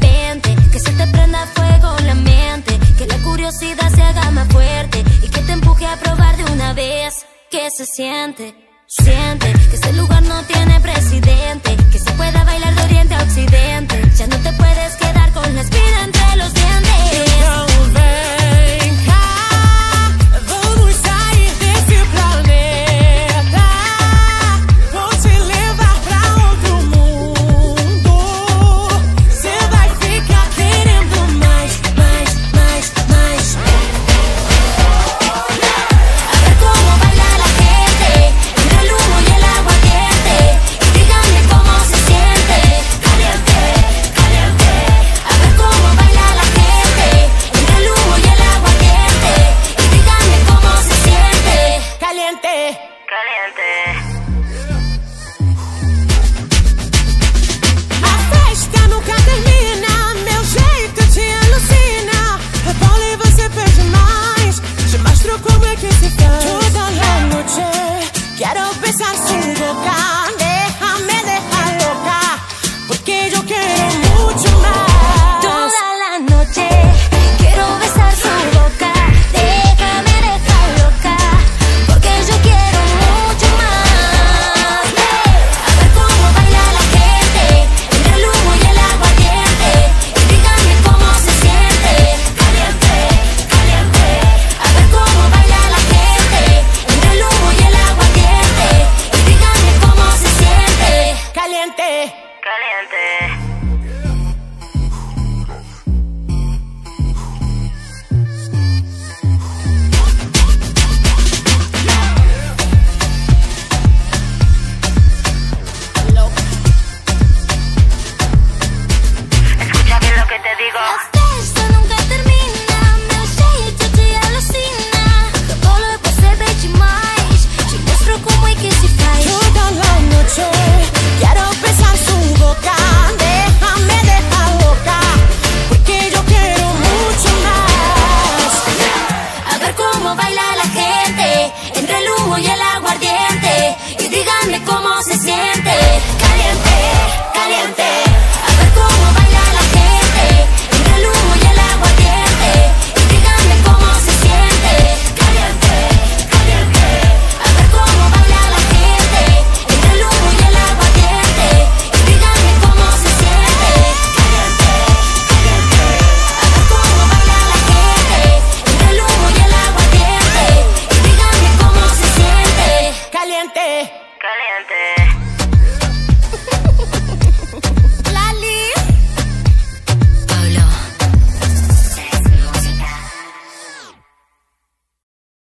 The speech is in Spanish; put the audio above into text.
Vente, que se te prenda fuego en la mente, que la curiosidad se haga más fuerte y que te empuje a probar de una vez. Que se siente, siente que este lugar no tiene presidente, que se pueda bailar de oriente a occidente. Ya no te puedes quedar con la espina entre los dientes. Então vem cá, vamos sair desse planeta. Vou te levar pra outro mundo. Cê vai ficar querendo mais, mais, mais, mais. A ver cómo baila la gente entre el humo y el aguardiente, y díganme cómo se siente. Caliente, caliente. A ver cómo baila la gente entre el humo y el aguardiente, y díganme cómo se siente. Caliente. Caliente. A festa nunca termina, meu jeito te alucina. Rebola e você pede mais. Te mostro como é que se faz. Toda la noche quiero besar su boca. Déjame dejar loca, porque yo quiero mucho más. Toda la noche quiero besar su boca. Déjame dejar loca, porque yo quiero mucho más. A ver cómo baila la gente entre el humo y el aguardiente, y díganme cómo se siente. Caliente, caliente. A ver cómo baila la gente entre el humo y el aguardiente, y díganme cómo se siente. Caliente. Caliente. Escucha bien lo que te digo. La festa nunca termina, meu jeito te alucina. Rebola e você pede mais. Te mostro como é que se faz. Toda la noche quiero besar su boca. Déjame dejar loca, porque yo quiero mucho más. A ver cómo baila la gente entre el humo y el aguardiente, y díganme cómo se siente. Caliente, caliente. A ver cómo baila la gente entre el humo y el aguardiente, y díganme cómo se siente. Caliente, caliente. A ver cómo baila la gente entre el humo y el aguardiente, y díganme cómo se siente. Caliente, caliente. A ver cómo baila la gente entre el humo y el aguardiente, y díganme cómo se siente. Caliente. Caliente.